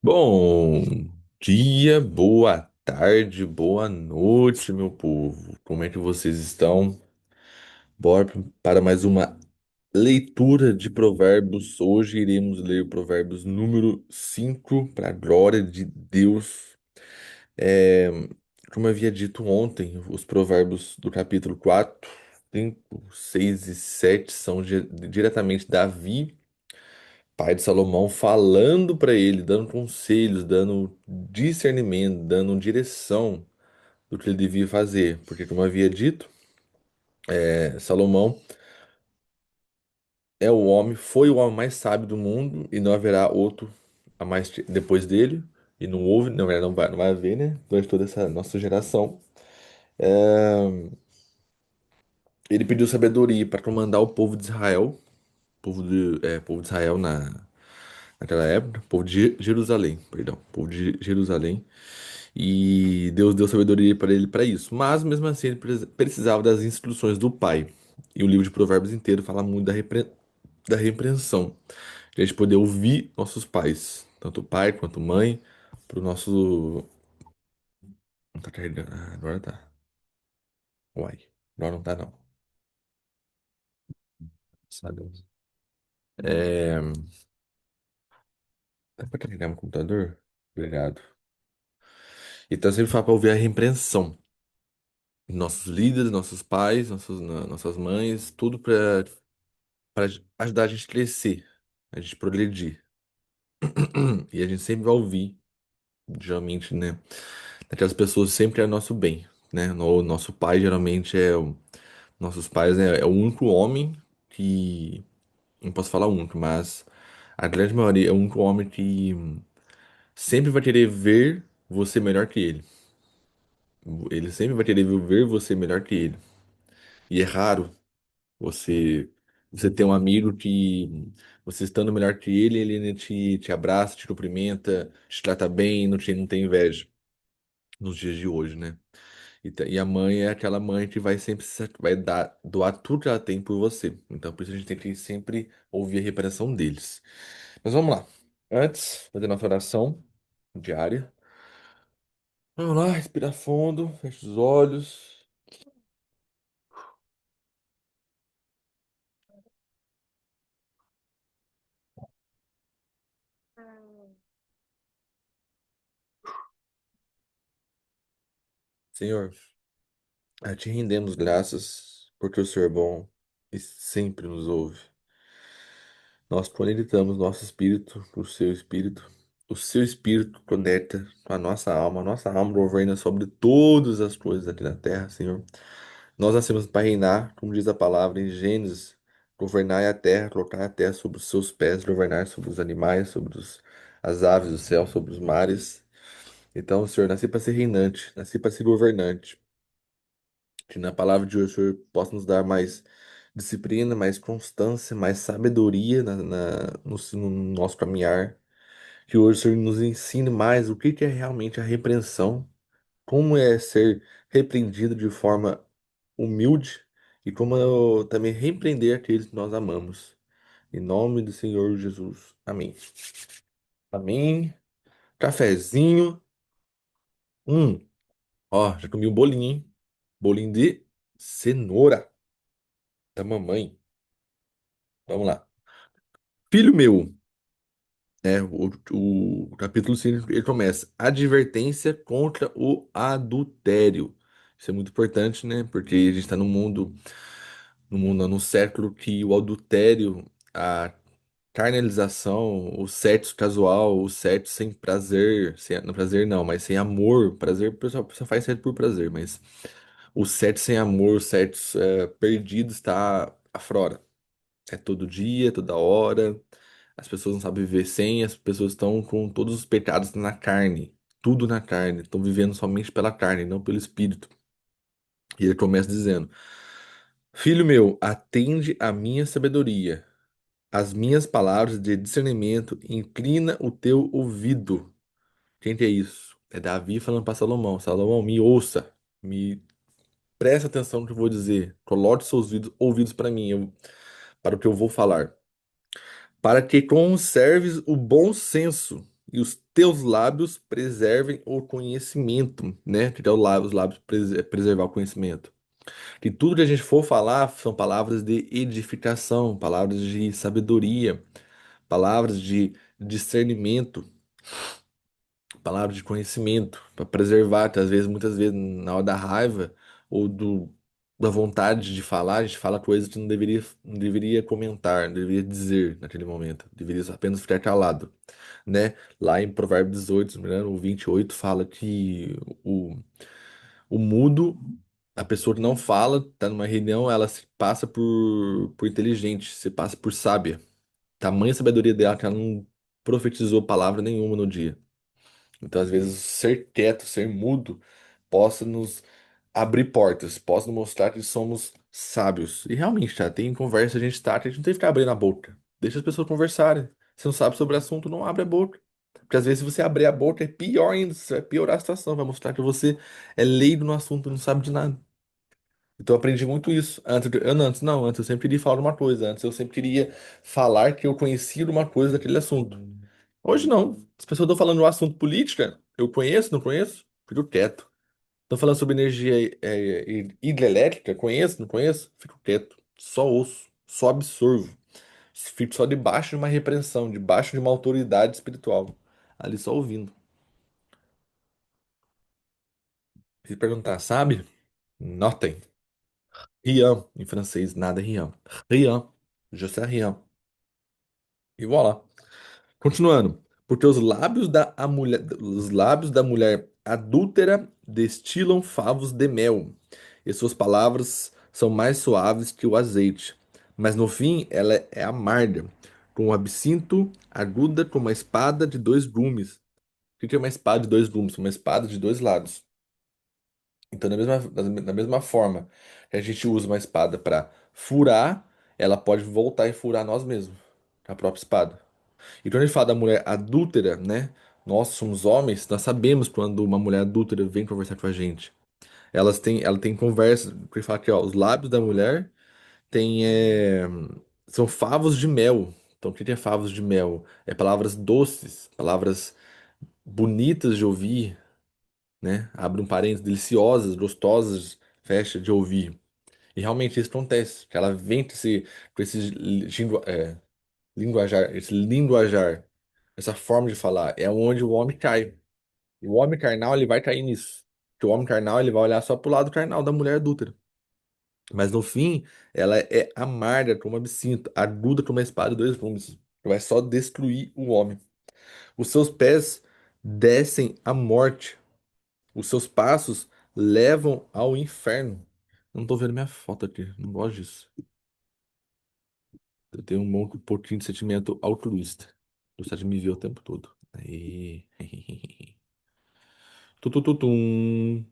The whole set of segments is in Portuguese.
Bom dia, boa tarde, boa noite, meu povo. Como é que vocês estão? Bora para mais uma leitura de Provérbios. Hoje iremos ler o Provérbios número 5 para a glória de Deus. É, Como eu havia dito ontem, os Provérbios do capítulo 4, 5, 6 e 7 são diretamente Davi, pai de Salomão, falando para ele, dando conselhos, dando discernimento, dando direção do que ele devia fazer. Porque, como eu havia dito, Salomão é o homem, foi o homem mais sábio do mundo e não haverá outro a mais depois dele. E não houve, não, não vai haver, né? Durante toda essa nossa geração. É, Ele pediu sabedoria para comandar o povo de Israel, povo de Israel naquela época, povo de Jerusalém, perdão, povo de Jerusalém. E Deus deu sabedoria para ele para isso. Mas mesmo assim ele precisava das instruções do pai. E o livro de Provérbios inteiro fala muito da repreensão. De a gente poder ouvir nossos pais, tanto o pai quanto mãe, pro nosso. Não tá carregando. Ah, agora tá. Uai. Agora não tá, não. Sabe? É... Dá pra carregar meu computador? Obrigado. Então sempre fala pra ouvir a repreensão. Nossos líderes, nossos pais, nossas mães, tudo para ajudar a gente a crescer, a gente progredir. E a gente sempre vai ouvir, geralmente, né? Aquelas pessoas sempre é nosso bem, né? O nosso pai geralmente nossos pais, né, é o único homem que, não posso falar único, mas a grande maioria é o único homem que sempre vai querer ver você melhor que ele. Ele sempre vai querer ver você melhor que ele. E é raro você você ter um amigo que você estando melhor que ele te abraça, te cumprimenta, te trata bem, não tem inveja nos dias de hoje, né? E a mãe é aquela mãe que vai sempre vai doar tudo que ela tem por você. Então por isso a gente tem que sempre ouvir a reparação deles. Mas vamos lá. Antes, fazer nossa oração diária. Vamos lá, respira fundo, fecha os olhos. Senhor, a ti rendemos graças porque o Senhor é bom e sempre nos ouve. Nós conectamos nosso espírito com o seu espírito. O seu espírito conecta com a nossa alma. A nossa alma governa sobre todas as coisas aqui na terra, Senhor. Nós nascemos para reinar, como diz a palavra em Gênesis, governai a terra, colocar a terra sobre os seus pés, governar sobre os animais, as aves do céu, sobre os mares. Então, Senhor, nasci para ser reinante, nasci para ser governante. Que na palavra de hoje o Senhor possa nos dar mais disciplina, mais constância, mais sabedoria no nosso caminhar. Que hoje o Senhor nos ensine mais o que é realmente a repreensão, como é ser repreendido de forma humilde e como também repreender aqueles que nós amamos. Em nome do Senhor Jesus. Amém. Amém. Cafezinho. Ó, já comi um bolinho, hein? Bolinho de cenoura da mamãe. Vamos lá. Filho meu, o capítulo 5 ele começa: advertência contra o adultério. Isso é muito importante, né? Porque a gente está no mundo, no século que o adultério, a carnalização, o sexo casual, o sexo sem prazer, não prazer não, mas sem amor. Prazer, o pessoal faz sexo por prazer, mas o sexo sem amor, o sexo perdido está aflora. É todo dia, toda hora. As pessoas não sabem viver sem, as pessoas estão com todos os pecados na carne, tudo na carne, estão vivendo somente pela carne, não pelo espírito. E ele começa dizendo: Filho meu, atende à minha sabedoria, às minhas palavras de discernimento, inclina o teu ouvido. Quem que é isso? É Davi falando para Salomão: Salomão, me ouça, me preste atenção no que eu vou dizer, coloque seus ouvidos para mim, para o que eu vou falar, para que conserves o bom senso. e os teus lábios preservem o conhecimento, né? Que é os lábios preservar o conhecimento. Que tudo que a gente for falar são palavras de edificação, palavras de sabedoria, palavras de discernimento, palavras de conhecimento, para preservar, que às vezes, muitas vezes, na hora da raiva ou da vontade de falar, a gente fala coisas que não deveria comentar, não deveria dizer naquele momento, deveria apenas ficar calado, né? Lá em Provérbios 18, se não me engano, o 28 fala que o, o mudo, a pessoa que não fala, tá numa reunião, ela se passa por inteligente, se passa por sábia. Tamanha sabedoria dela que ela não profetizou palavra nenhuma no dia. Então, às vezes, ser quieto, ser mudo, possa nos abrir portas, possa nos mostrar que somos sábios. E realmente, tá, tem conversa, a gente tá, que a gente não tem que ficar abrindo a boca. Deixa as pessoas conversarem. Se não sabe sobre o assunto, não abre a boca. Porque às vezes, se você abrir a boca, é pior ainda, você vai piorar a situação, vai mostrar que você é leigo no assunto, não sabe de nada. Então, eu aprendi muito isso. Antes eu sempre queria falar de uma coisa. Antes eu sempre queria falar que eu conhecia de uma coisa daquele assunto. Hoje não. As pessoas estão falando de um assunto política, eu conheço, não conheço? Fico quieto. Estão falando sobre energia hidrelétrica, conheço, não conheço? Fico quieto. Só ouço, só absorvo. Fico só debaixo de uma repreensão, debaixo de uma autoridade espiritual. Ali só ouvindo. Se perguntar, sabe? Notem. Rien, em francês, nada é rien. Rien. Je sais rien. E voilà. Continuando. Porque os lábios da mulher adúltera destilam favos de mel, e suas palavras são mais suaves que o azeite. Mas no fim ela é amarga, com o absinto aguda como uma espada de dois gumes. O que é uma espada de dois gumes? Uma espada de dois lados. Então, da mesma forma que a gente usa uma espada para furar, ela pode voltar e furar nós mesmos, com a própria espada. E quando a gente fala da mulher adúltera, né? Nós somos homens, nós sabemos quando uma mulher adúltera vem conversar com a gente. Ela tem conversa, que fala que ó, os lábios da mulher são favos de mel. Então, o que é favos de mel? É palavras doces, palavras bonitas de ouvir, né? Abre um parênteses, deliciosas, gostosas, fecha de ouvir. E realmente isso acontece, que ela vem com esse linguajar, esse linguajar, essa forma de falar, é onde o homem cai. E o homem carnal, ele vai cair nisso. Porque o homem carnal, ele vai olhar só pro lado carnal da mulher adúltera. Mas no fim, ela é amarga como absinto, aguda como uma espada de dois gumes. Que vai só destruir o homem. Os seus pés descem à morte. Os seus passos levam ao inferno. Não tô vendo minha foto aqui, não gosto disso. Eu tenho um pouquinho de sentimento altruísta. Gostar de me ver o tempo todo. Aí. Tutututum.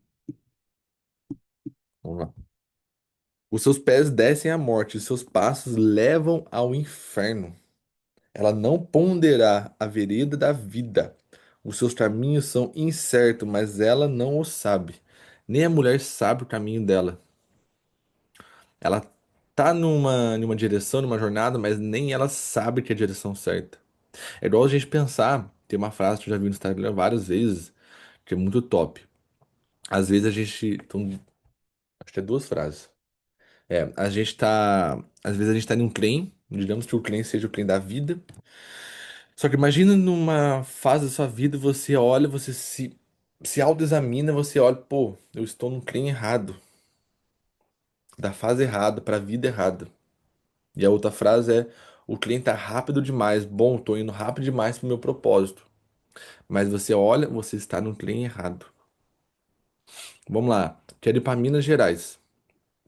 Vamos lá. Os seus pés descem à morte, os seus passos levam ao inferno. Ela não ponderará a vereda da vida. Os seus caminhos são incertos, mas ela não o sabe. Nem a mulher sabe o caminho dela. Ela tá numa direção, numa jornada, mas nem ela sabe que é a direção certa. É igual a gente pensar, tem uma frase que eu já vi no Instagram várias vezes, que é muito top. Às vezes a gente. Acho que é duas frases. Às vezes a gente tá em um trem, digamos que o trem seja o trem da vida. Só que imagina numa fase da sua vida, você olha, você se autoexamina, você olha, pô, eu estou num trem errado, da fase errada, pra vida errada. E a outra frase é, o trem tá rápido demais, bom, tô indo rápido demais pro meu propósito. Mas você olha, você está no trem errado. Vamos lá, quero ir para Minas Gerais.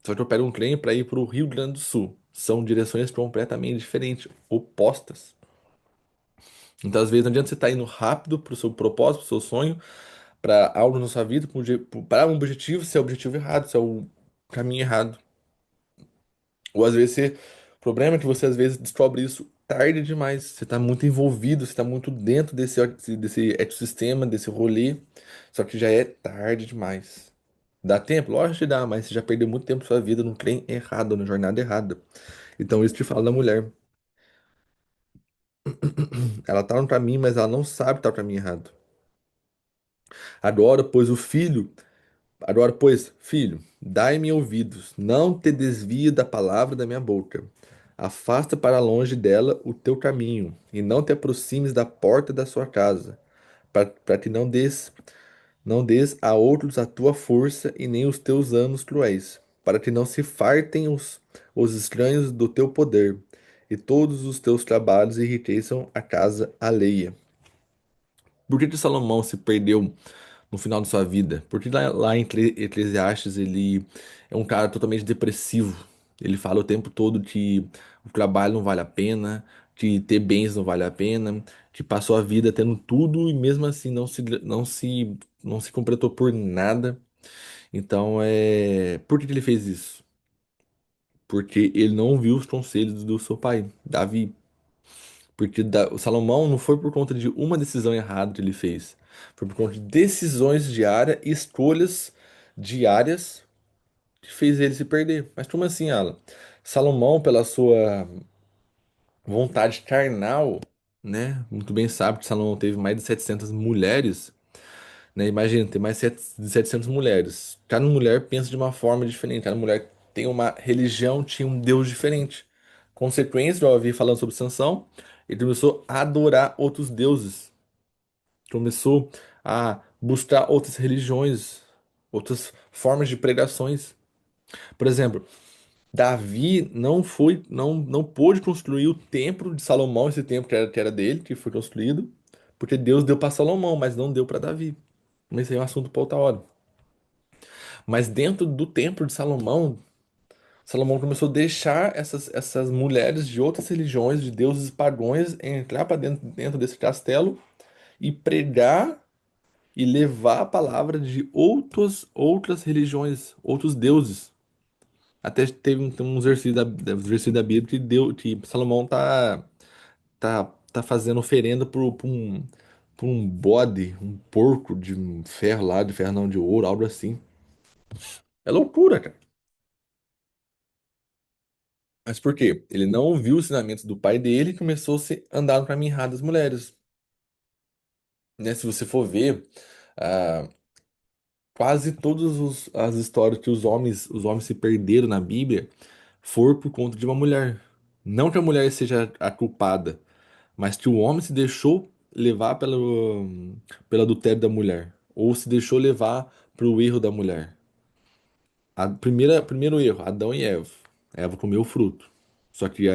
Só que eu pego um trem para ir para o Rio Grande do Sul. São direções completamente diferentes, opostas. Então, às vezes, não adianta você estar indo rápido para o seu propósito, para o seu sonho, para algo na sua vida, para um objetivo, se é o objetivo errado, se é o caminho errado. Ou às vezes o problema é que você às vezes descobre isso tarde demais. Você está muito envolvido, você está muito dentro desse ecossistema, desse rolê, só que já é tarde demais. Dá tempo? Lógico que dá, mas você já perdeu muito tempo da sua vida no trem errado, na jornada errada. Então isso te fala da mulher. Ela tá no caminho, mas ela não sabe que tá no caminho errado. Agora, pois, o filho Agora, pois, filho, dai-me ouvidos, não te desvie da palavra da minha boca. Afasta para longe dela o teu caminho, e não te aproximes da porta da sua casa, para que não des a outros a tua força e nem os teus anos cruéis, para que não se fartem os estranhos do teu poder, e todos os teus trabalhos enriqueçam a casa alheia. Por que que Salomão se perdeu no final de sua vida? Porque lá em Eclesiastes ele é um cara totalmente depressivo. Ele fala o tempo todo que o trabalho não vale a pena, que ter bens não vale a pena, que passou a vida tendo tudo e mesmo assim não se completou por nada. Então, por que que ele fez isso? Porque ele não viu os conselhos do seu pai, Davi. Porque o Salomão não foi por conta de uma decisão errada que ele fez. Foi por conta de decisões diárias e escolhas diárias que fez ele se perder. Mas como assim, Alan? Salomão, pela sua vontade carnal, né? Muito bem sabe que Salomão teve mais de 700 mulheres, né? Imagina, ter mais de 700 mulheres. Cada mulher pensa de uma forma diferente. Cada mulher tem uma religião, tinha um Deus diferente. Consequência, eu ouvi falando sobre Sansão, ele começou a adorar outros deuses. Começou a buscar outras religiões, outras formas de pregações. Por exemplo, Davi não pôde construir o templo de Salomão, esse templo que era dele, que foi construído, porque Deus deu para Salomão, mas não deu para Davi. Mas esse é um assunto para outra hora. Mas dentro do templo de Salomão, Salomão começou a deixar essas mulheres de outras religiões, de deuses pagãos, entrar para dentro desse castelo e pregar e levar a palavra de outras religiões, outros deuses. Até teve uns versículos da Bíblia que Salomão tá fazendo oferenda por um bode, um porco de ferro lá, de ferro não, de ouro, algo assim. É loucura, cara. Mas por quê? Ele não ouviu os ensinamentos do pai dele e começou a andar no caminho errado das mulheres. Né? Se você for ver, ah, quase todas as histórias que os homens se perderam na Bíblia foram por conta de uma mulher. Não que a mulher seja a culpada, mas que o homem se deixou levar pelo adultério da mulher, ou se deixou levar pelo erro da mulher. Primeiro erro, Adão e Eva. Eva comeu o fruto. Só que,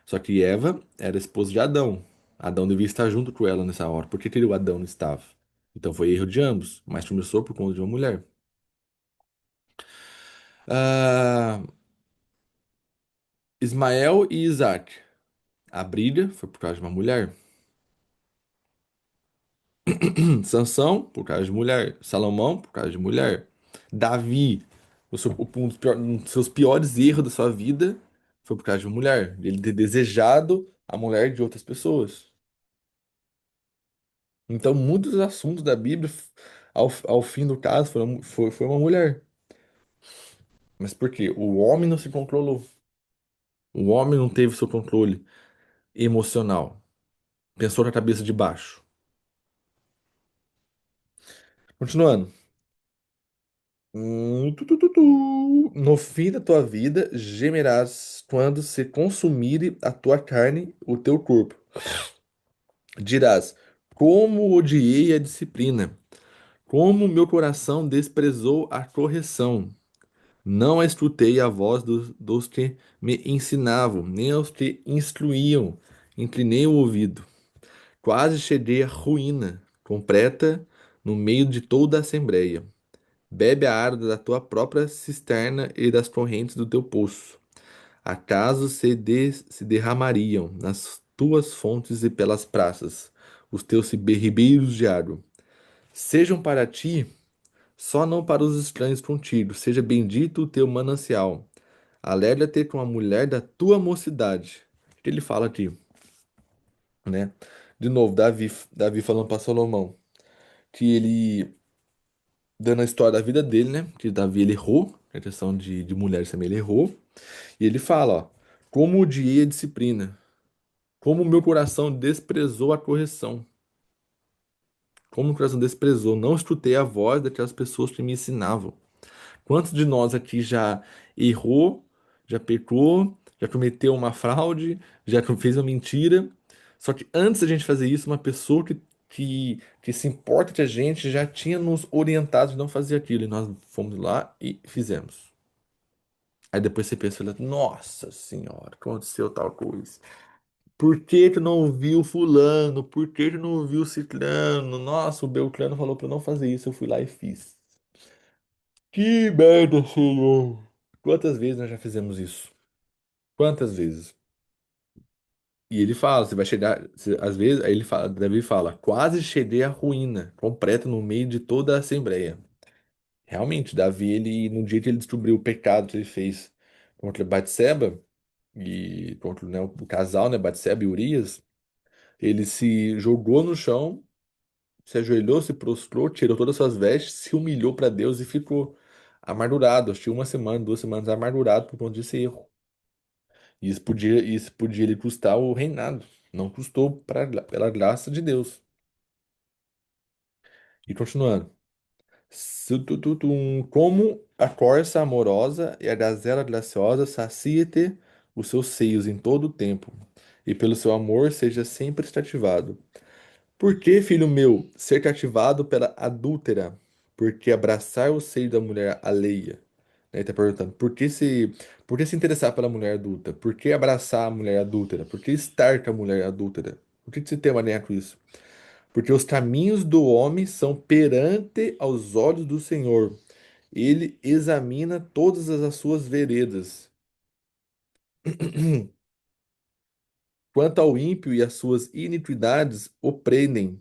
só que Eva era esposa de Adão. Adão devia estar junto com ela nessa hora. Por que que o Adão não estava? Então foi erro de ambos, mas começou por conta de uma mulher. Ah, Ismael e Isaac. A briga foi por causa de uma mulher. Sansão, por causa de mulher. Salomão, por causa de mulher. Davi, um dos seus piores erros da sua vida foi por causa de uma mulher. Ele ter desejado a mulher de outras pessoas. Então, muitos assuntos da Bíblia, ao fim do caso, foi uma mulher. Mas por quê? O homem não se controlou. O homem não teve seu controle emocional. Pensou na cabeça de baixo. Continuando. No fim da tua vida, gemerás quando se consumire a tua carne, o teu corpo. Dirás: como odiei a disciplina, como meu coração desprezou a correção. Não escutei a voz dos que me ensinavam, nem aos que instruíam. Inclinei o ouvido. Quase cheguei à ruína, completa no meio de toda a assembleia. Bebe a água da tua própria cisterna e das correntes do teu poço. Acaso se derramariam nas tuas fontes e pelas praças os teus ribeiros de água. Sejam para ti, só não para os estranhos contigo. Seja bendito o teu manancial. Alegra-te com a mulher da tua mocidade. O que ele fala aqui, né? De novo, Davi falando para Salomão que ele dando a história da vida dele, né? Que Davi ele errou, a questão de mulheres também ele errou. E ele fala, ó, como odiei a disciplina, Como o meu coração desprezou a correção. Como o meu coração desprezou. Não escutei a voz daquelas pessoas que me ensinavam. Quantos de nós aqui já errou, já pecou, já cometeu uma fraude, já fez uma mentira? Só que antes da gente fazer isso, uma pessoa que se importa com a gente já tinha nos orientado de não fazer aquilo. E nós fomos lá e fizemos. Aí depois você pensa, nossa senhora, aconteceu tal coisa. Por que que não ouviu fulano? Por que que não ouviu ciclano? Nossa, o Beltrano falou pra eu não fazer isso, eu fui lá e fiz. Que merda, senhor! Quantas vezes nós já fizemos isso? Quantas vezes? E ele fala, você vai chegar, às vezes, aí ele fala, Davi fala, quase cheguei à ruína completa no meio de toda a assembleia. Realmente, Davi, ele, no dia que ele descobriu o pecado que ele fez contra Batseba e contra, né, o casal, né, Batseba e Urias, ele se jogou no chão, se ajoelhou, se prostrou, tirou todas as suas vestes, se humilhou para Deus e ficou amargurado. Acho que uma semana, 2 semanas amargurado por conta desse erro. Isso podia lhe custar o reinado. Não custou pela graça de Deus. E continuando. Como a corça amorosa e a gazela graciosa, sacia-te os seus seios em todo o tempo, e pelo seu amor seja sempre cativado. Por que, filho meu, ser cativado pela adúltera? Porque abraçar o seio da mulher alheia? Ele está perguntando, por que se interessar pela mulher adulta? Por que abraçar a mulher adúltera? Por que estar com a mulher adúltera? Por que se tem mania com isso? Porque os caminhos do homem são perante aos olhos do Senhor. Ele examina todas as suas veredas. Quanto ao ímpio e as suas iniquidades, o prendem.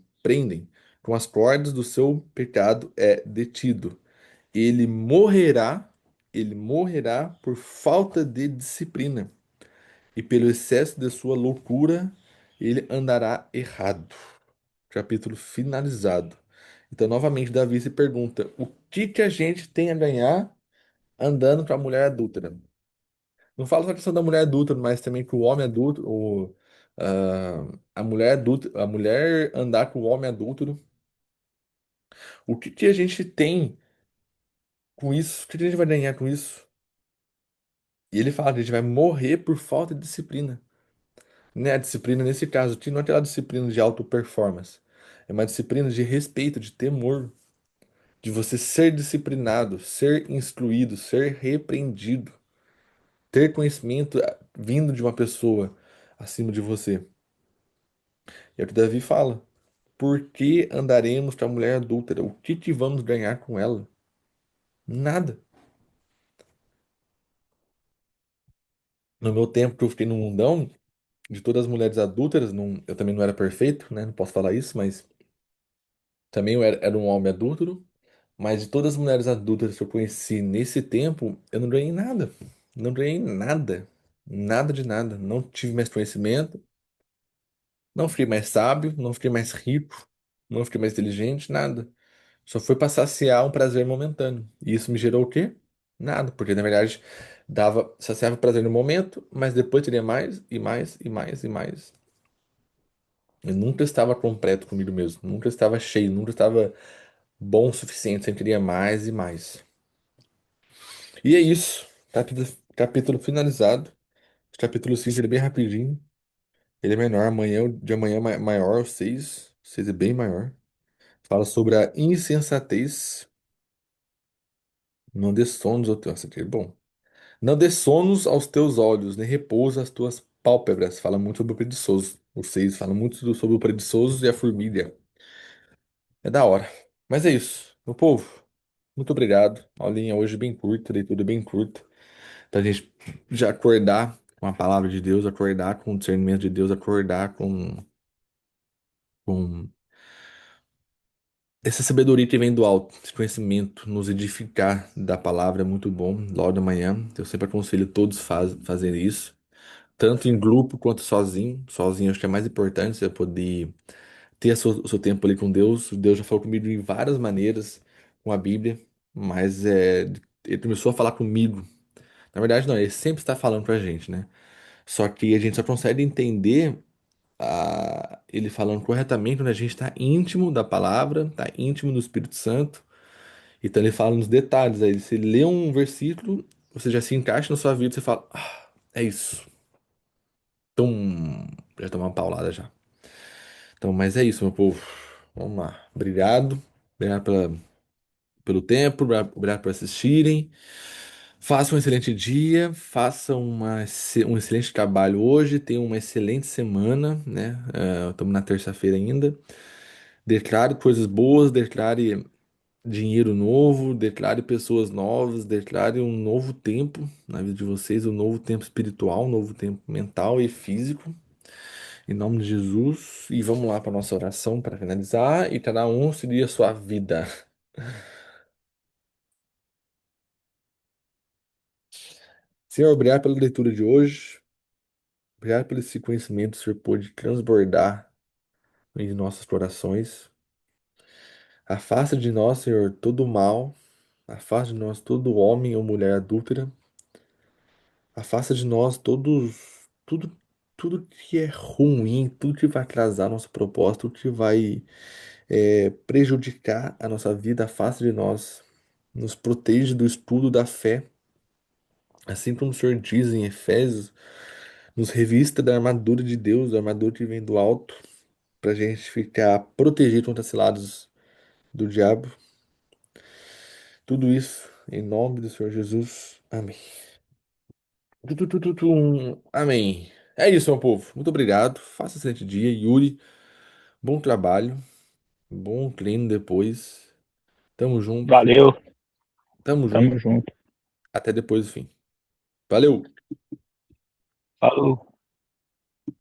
Com as cordas do seu pecado é detido. Ele morrerá, ele morrerá por falta de disciplina, e pelo excesso de sua loucura, ele andará errado. Capítulo finalizado. Então, novamente, Davi se pergunta: o que que a gente tem a ganhar andando com a mulher adúltera? Não falo só a questão da mulher adulta, mas também que o homem adulto, a mulher adulta, a mulher andar com o homem adúltero. O que que a gente tem com isso? O que que a gente vai ganhar com isso? E ele fala que a gente vai morrer por falta de disciplina. Né? A disciplina, nesse caso, que não é aquela disciplina de auto performance. É uma disciplina de respeito, de temor, de você ser disciplinado, ser instruído, ser repreendido, ter conhecimento vindo de uma pessoa acima de você. E é o que Davi fala. Por que andaremos com a mulher adúltera? O que que vamos ganhar com ela? Nada. No meu tempo que eu fiquei no mundão, de todas as mulheres adúlteras, eu também não era perfeito, né? Não posso falar isso, mas também eu era um homem adúltero. Mas de todas as mulheres adultas que eu conheci nesse tempo, eu não ganhei nada. Não ganhei nada. Nada de nada. Não tive mais conhecimento, não fiquei mais sábio, não fiquei mais rico, não fiquei mais inteligente, nada. Só foi para saciar um prazer momentâneo. E isso me gerou o quê? Nada, porque na verdade saciava o prazer no momento, mas depois teria mais e mais e mais e mais. Eu nunca estava completo comigo mesmo, nunca estava cheio, nunca estava bom o suficiente, sempre queria mais e mais. E é isso. Capítulo finalizado. O capítulo 5 ele é bem rapidinho. Ele é menor. Amanhã, o de amanhã é maior, o 6. O 6 é bem maior. Fala sobre a insensatez. Não dê sonos ao teu. Nossa, aqui é bom. Não dê sonos aos teus olhos, nem repouso às tuas pálpebras. Fala muito sobre o preguiçoso. O 6 fala muito sobre o preguiçoso e a formiga. É da hora. Mas é isso. Meu povo, muito obrigado. Aulinha hoje bem curta, leitura bem curta. Pra gente já acordar com a palavra de Deus, acordar com o discernimento de Deus, acordar com essa sabedoria que vem do alto, esse conhecimento, nos edificar da palavra é muito bom. Logo de manhã, eu sempre aconselho todos fazerem isso, tanto em grupo quanto sozinho. Sozinho acho que é mais importante você poder ter o seu tempo ali com Deus. Deus já falou comigo em várias maneiras com a Bíblia, mas ele começou a falar comigo. Na verdade, não, ele sempre está falando com a gente, né? Só que a gente só consegue entender ele falando corretamente, onde a gente está íntimo da palavra, está íntimo do Espírito Santo. Então ele fala nos detalhes. Aí você lê um versículo, você já se encaixa na sua vida, você fala, é isso. Então, já tomar uma paulada já. Então, mas é isso, meu povo. Vamos lá. Obrigado. Obrigado pelo tempo, obrigado por assistirem. Façam um excelente dia, façam um excelente trabalho hoje, tenham uma excelente semana, né? Estamos na terça-feira ainda. Declare coisas boas, declare dinheiro novo, declare pessoas novas, declare um novo tempo na vida de vocês, um novo tempo espiritual, um novo tempo mental e físico. Em nome de Jesus. E vamos lá para nossa oração para finalizar. E cada um seguir a sua vida. Senhor, obrigado pela leitura de hoje. Obrigado pelo esse conhecimento que o Senhor pôde transbordar em nossos corações. Afasta de nós, Senhor, todo o mal. Afasta de nós todo homem ou mulher adúltera. Afasta de nós tudo que é ruim, tudo que vai atrasar nosso propósito, tudo que vai prejudicar a nossa vida. Afasta de nós. Nos protege do estudo da fé. Assim como o Senhor diz em Efésios, nos revista da armadura de Deus, a armadura que vem do alto, para a gente ficar protegido contra os cilados do diabo. Tudo isso em nome do Senhor Jesus. Amém. Amém. É isso, meu povo. Muito obrigado. Faça um excelente dia. Yuri, bom trabalho. Bom treino depois. Tamo junto. Valeu, Tamo tamo junto. junto. Até depois do fim. Valeu! Falou.